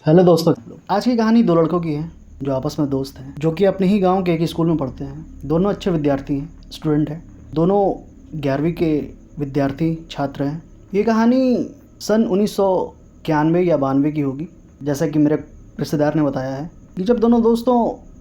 Hello दोस्तों, आज की कहानी दो लड़कों की है जो आपस में दोस्त हैं, जो कि अपने ही गांव के एक स्कूल में पढ़ते हैं। दोनों अच्छे विद्यार्थी हैं, स्टूडेंट हैं। दोनों 11वीं के विद्यार्थी छात्र हैं। ये कहानी सन 1991 या 92 की होगी, जैसा कि मेरे रिश्तेदार ने बताया है कि जब दोनों दोस्तों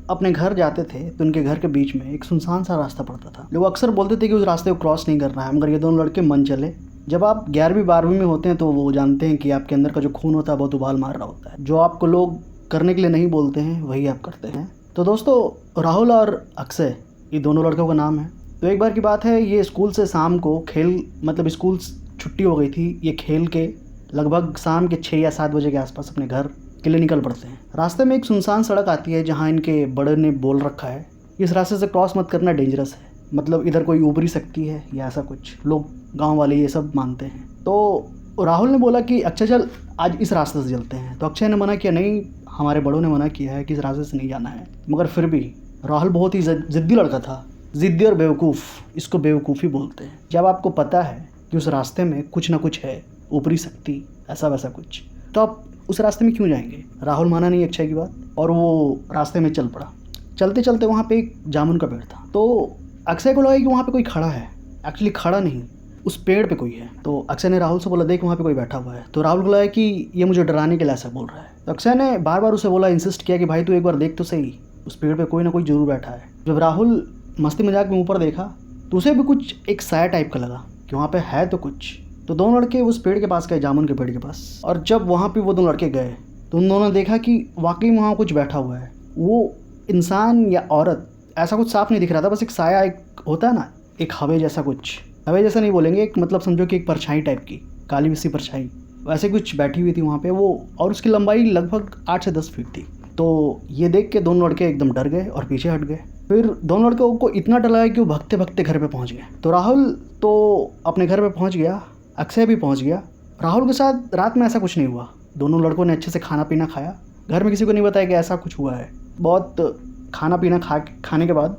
अपने घर जाते थे तो उनके घर के बीच में एक सुनसान सा रास्ता पड़ता था। लोग अक्सर बोलते थे कि उस रास्ते को क्रॉस नहीं करना है, मगर ये दोनों लड़के मन चले। जब आप 11वीं 12वीं में होते हैं तो वो जानते हैं कि आपके अंदर का जो खून होता है बहुत उबाल मार रहा होता है। जो आपको लोग करने के लिए नहीं बोलते हैं वही आप करते हैं। तो दोस्तों, राहुल और अक्षय ये दोनों लड़कों का नाम है। तो एक बार की बात है, ये स्कूल से शाम को स्कूल छुट्टी हो गई थी। ये खेल के लगभग शाम के 6 या 7 बजे के आसपास अपने घर के लिए निकल पड़ते हैं। रास्ते में एक सुनसान सड़क आती है जहाँ इनके बड़े ने बोल रखा है इस रास्ते से क्रॉस मत करना, डेंजरस है। मतलब इधर कोई ऊपरी शक्ति है या ऐसा कुछ, लोग गांव वाले ये सब मानते हैं। तो राहुल ने बोला कि अक्षय चल आज इस रास्ते से चलते हैं। तो अक्षय ने मना किया, नहीं हमारे बड़ों ने मना किया है कि इस रास्ते से नहीं जाना है। मगर फिर भी राहुल बहुत ही ज़िद्दी लड़का था, ज़िद्दी और बेवकूफ़, इसको बेवकूफ़ी बोलते हैं। जब आपको पता है कि उस रास्ते में कुछ ना कुछ है, ऊपरी शक्ति, ऐसा वैसा कुछ, तो आप उस रास्ते में क्यों जाएंगे। राहुल माना नहीं अक्षय की बात और वो रास्ते में चल पड़ा। चलते चलते वहाँ पे एक जामुन का पेड़ था। तो अक्षय को लगा कि वहाँ पे कोई खड़ा है। एक्चुअली खड़ा नहीं, उस पेड़ पे कोई है। तो अक्षय ने राहुल से बोला, देख वहाँ पे कोई बैठा हुआ है। तो राहुल को लगा कि ये मुझे डराने के लिए ऐसा बोल रहा है। तो अक्षय ने बार बार उसे बोला, इंसिस्ट किया कि भाई तू एक बार देख तो सही, उस पेड़ पे कोई ना कोई जरूर बैठा है। जब राहुल मस्ती मजाक में ऊपर देखा तो उसे भी कुछ एक साया टाइप का लगा कि वहाँ पे है तो कुछ। तो दोनों लड़के उस पेड़ के पास गए, जामुन के पेड़ के पास। और जब वहाँ पे वो दोनों लड़के गए तो उन दोनों ने देखा कि वाकई वहाँ कुछ बैठा हुआ है। वो इंसान या औरत ऐसा कुछ साफ नहीं दिख रहा था, बस एक साया, एक होता है ना एक हवे जैसा कुछ, हवे जैसा नहीं बोलेंगे, एक मतलब समझो कि एक परछाई टाइप की, काली सी परछाई, वैसे कुछ बैठी हुई थी वहाँ पे वो। और उसकी लंबाई लगभग 8 से 10 फीट थी। तो ये देख के दोनों लड़के एकदम डर गए और पीछे हट गए। फिर दोनों लड़कों को इतना डर लगा कि वो भगते भगते घर पे पहुँच गए। तो राहुल तो अपने घर पे पहुँच गया, अक्षय भी पहुँच गया। राहुल के साथ रात में ऐसा कुछ नहीं हुआ। दोनों लड़कों ने अच्छे से खाना पीना खाया, घर में किसी को नहीं बताया कि ऐसा कुछ हुआ है। बहुत खाना पीना खाने के बाद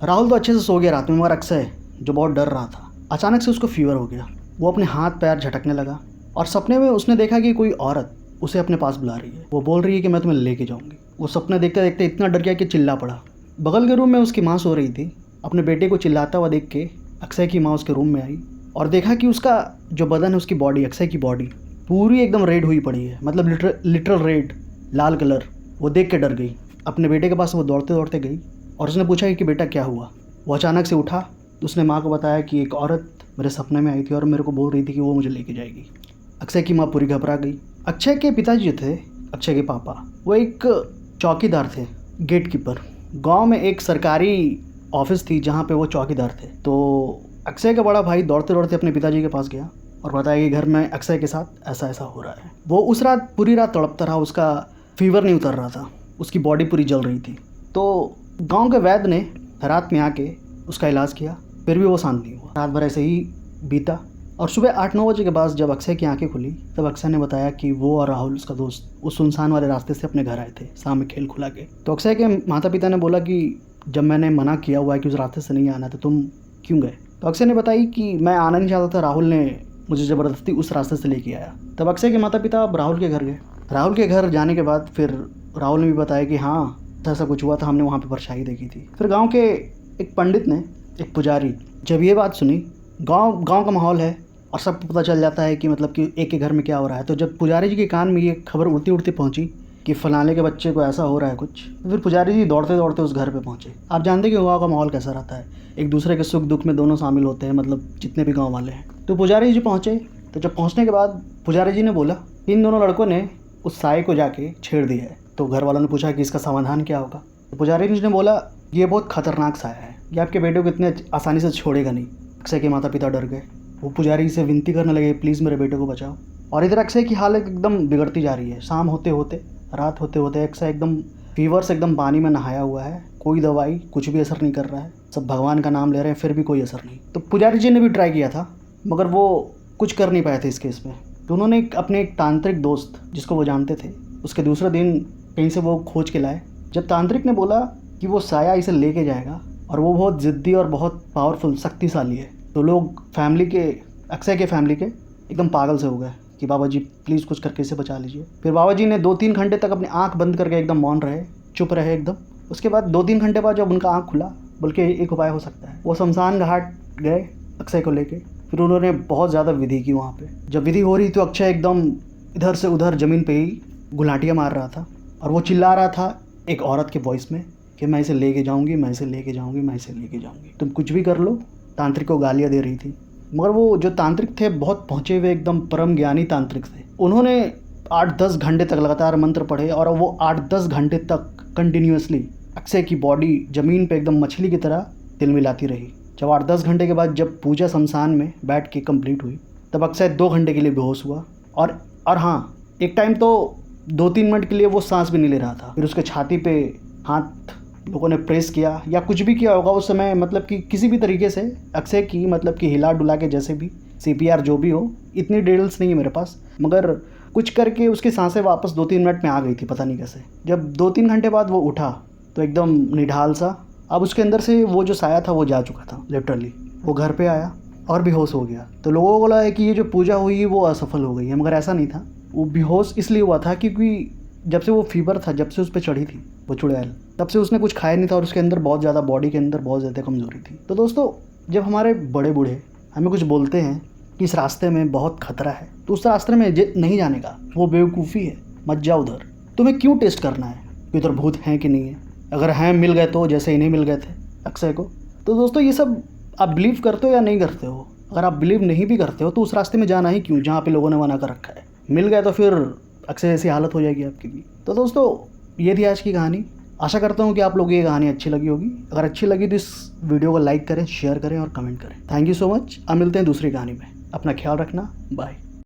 राहुल तो अच्छे से सो गया रात में, मगर अक्षय जो बहुत डर रहा था, अचानक से उसको फीवर हो गया। वो अपने हाथ पैर झटकने लगा और सपने में उसने देखा कि कोई औरत उसे अपने पास बुला रही है। वो बोल रही है कि मैं तुम्हें लेके जाऊंगी। वो सपने देखते देखते इतना डर गया कि चिल्ला पड़ा। बगल के रूम में उसकी माँ सो रही थी। अपने बेटे को चिल्लाता हुआ देख के अक्षय की माँ उसके रूम में आई और देखा कि उसका जो बदन है, उसकी बॉडी, अक्षय की बॉडी पूरी एकदम रेड हुई पड़ी है, मतलब लिटरल रेड, लाल कलर। वो देख के डर गई। अपने बेटे के पास वो दौड़ते दौड़ते गई और उसने पूछा कि बेटा क्या हुआ। वो अचानक से उठा। उसने माँ को बताया कि एक औरत मेरे सपने में आई थी और मेरे को बोल रही थी कि वो मुझे लेके जाएगी। अक्षय की माँ पूरी घबरा गई। अक्षय के पिताजी जो थे, अक्षय के पापा, वो एक चौकीदार थे, गेट कीपर। गाँव में एक सरकारी ऑफिस थी जहाँ पे वो चौकीदार थे। तो अक्षय का बड़ा भाई दौड़ते दौड़ते अपने पिताजी के पास गया और बताया कि घर में अक्षय के साथ ऐसा ऐसा हो रहा है। वो उस रात पूरी रात तड़पता रहा, उसका फीवर नहीं उतर रहा था, उसकी बॉडी पूरी जल रही थी। तो गांव के वैद्य ने रात में आके उसका इलाज किया, फिर भी वो शांत नहीं हुआ। रात भर ऐसे ही बीता और सुबह 8-9 बजे के बाद जब अक्षय की आंखें खुली तब अक्षय ने बताया कि वो और राहुल, उसका दोस्त, उस सुनसान वाले रास्ते से अपने घर आए थे शाम में खेल खुला के। तो अक्षय के माता पिता ने बोला कि जब मैंने मना किया हुआ है कि उस रास्ते से नहीं आना तो तुम क्यों गए। तो अक्षय ने बताई कि मैं आना नहीं चाहता था, राहुल ने मुझे ज़बरदस्ती उस रास्ते से लेके आया। तब अक्षय के माता पिता अब राहुल के घर गए। राहुल के घर जाने के बाद फिर राहुल ने भी बताया कि हाँ ऐसा कुछ हुआ था, हमने वहाँ पे परछाई देखी थी। फिर गांव के एक पंडित ने, एक पुजारी, जब ये बात सुनी, गांव का माहौल है और सबको पता चल जाता है कि मतलब कि एक के घर में क्या हो रहा है। तो जब पुजारी जी के कान में ये खबर उड़ती उड़ती पहुंची कि फलाने के बच्चे को ऐसा हो रहा है कुछ, तो फिर पुजारी जी दौड़ते दौड़ते उस घर पे पहुंचे। आप जानते हैं कि गाँव का माहौल कैसा रहता है, एक दूसरे के सुख दुख में दोनों शामिल होते हैं, मतलब जितने भी गाँव वाले हैं। तो पुजारी जी पहुँचे। तो जब पहुँचने के बाद पुजारी जी ने बोला कि इन दोनों लड़कों ने उस साये को जाके छेड़ दिया है। तो घर वालों ने पूछा कि इसका समाधान क्या होगा। तो पुजारी जी ने बोला ये बहुत खतरनाक साया है, ये आपके बेटे को इतने आसानी से छोड़ेगा नहीं। अक्षय के माता पिता डर गए। वो पुजारी से विनती करने लगे, प्लीज़ मेरे बेटे को बचाओ। और इधर अक्षय की हालत एकदम बिगड़ती जा रही है। शाम होते होते, रात होते होते अक्षय एकदम फीवर से एकदम पानी में नहाया हुआ है। कोई दवाई कुछ भी असर नहीं कर रहा है। सब भगवान का नाम ले रहे हैं फिर भी कोई असर नहीं। तो पुजारी जी ने भी ट्राई किया था मगर वो कुछ कर नहीं पाए थे इस केस में। तो उन्होंने अपने एक तांत्रिक दोस्त जिसको वो जानते थे, उसके दूसरे दिन कहीं से वो खोज के लाए। जब तांत्रिक ने बोला कि वो साया इसे लेके जाएगा और वो बहुत ज़िद्दी और बहुत पावरफुल, शक्तिशाली है, तो लोग फैमिली के, अक्षय के फैमिली के एकदम पागल से हो गए कि बाबा जी प्लीज़ कुछ करके इसे बचा लीजिए। फिर बाबा जी ने 2-3 घंटे तक अपनी आँख बंद करके एकदम मौन रहे, चुप रहे एकदम। उसके बाद 2-3 घंटे बाद जब उनका आँख खुला, बल्कि एक उपाय हो सकता है, वो शमशान घाट गए अक्षय को लेके। फिर उन्होंने बहुत ज़्यादा विधि की वहाँ पे। जब विधि हो रही तो अक्षय एकदम इधर से उधर ज़मीन पे ही गुलाटियाँ मार रहा था और वो चिल्ला रहा था एक औरत के वॉइस में कि मैं इसे लेके जाऊँगी, मैं इसे लेके जाऊँगी, मैं इसे लेके जाऊँगी, तुम कुछ भी कर लो। तांत्रिक को गालियाँ दे रही थी, मगर वो जो तांत्रिक थे बहुत पहुँचे हुए एकदम परम ज्ञानी तांत्रिक थे। उन्होंने 8-10 घंटे तक लगातार मंत्र पढ़े और वो 8-10 घंटे तक कंटिन्यूसली अक्षय की बॉडी ज़मीन पे एकदम मछली की तरह तिलमिलाती रही। जब 8-10 घंटे के बाद जब पूजा शमशान में बैठ के कंप्लीट हुई, तब अक्षय 2 घंटे के लिए बेहोश हुआ। और हाँ, एक टाइम तो 2-3 मिनट के लिए वो सांस भी नहीं ले रहा था। फिर उसके छाती पे हाथ लोगों ने प्रेस किया या कुछ भी किया होगा उस समय, मतलब कि किसी भी तरीके से अक्षय की मतलब कि हिला डुला के, जैसे भी CPR जो भी हो, इतनी डिटेल्स नहीं है मेरे पास, मगर कुछ करके उसकी सांसें वापस 2-3 मिनट में आ गई थी, पता नहीं कैसे। जब 2-3 घंटे बाद वो उठा तो एकदम निढाल सा, अब उसके अंदर से वो जो साया था वो जा चुका था लिटरली। वो घर पे आया और बेहोश हो गया। तो लोगों को लगा कि ये जो पूजा हुई वो असफल हो गई है, मगर ऐसा नहीं था। वो बेहोश इसलिए हुआ था क्योंकि जब से वो फीवर था, जब से उस पर चढ़ी थी वो चुड़ैल, तब से उसने कुछ खाया नहीं था और उसके अंदर बहुत ज़्यादा, बॉडी के अंदर बहुत ज़्यादा कमज़ोरी थी। तो दोस्तों, जब हमारे बड़े बूढ़े हमें कुछ बोलते हैं कि इस रास्ते में बहुत खतरा है, तो उस रास्ते में नहीं जाने का, वो बेवकूफ़ी है। मत जाओ उधर। तुम्हें क्यों टेस्ट करना है कि उधर भूत हैं कि नहीं है? अगर हैं, मिल गए तो, जैसे इन्हें मिल गए थे अक्षय को। तो दोस्तों, ये सब आप बिलीव करते हो या नहीं करते हो? अगर आप बिलीव नहीं भी करते हो तो उस रास्ते में जाना ही क्यों जहाँ पे लोगों ने मना कर रखा है? मिल गए तो फिर अक्षय जैसी हालत हो जाएगी आपकी भी। तो दोस्तों, ये थी आज की कहानी। आशा करता हूँ कि आप लोगों को ये कहानी अच्छी लगी होगी। अगर अच्छी लगी तो इस वीडियो को लाइक करें, शेयर करें और कमेंट करें। Thank you so much. अब मिलते हैं दूसरी कहानी में। अपना ख्याल रखना। बाय।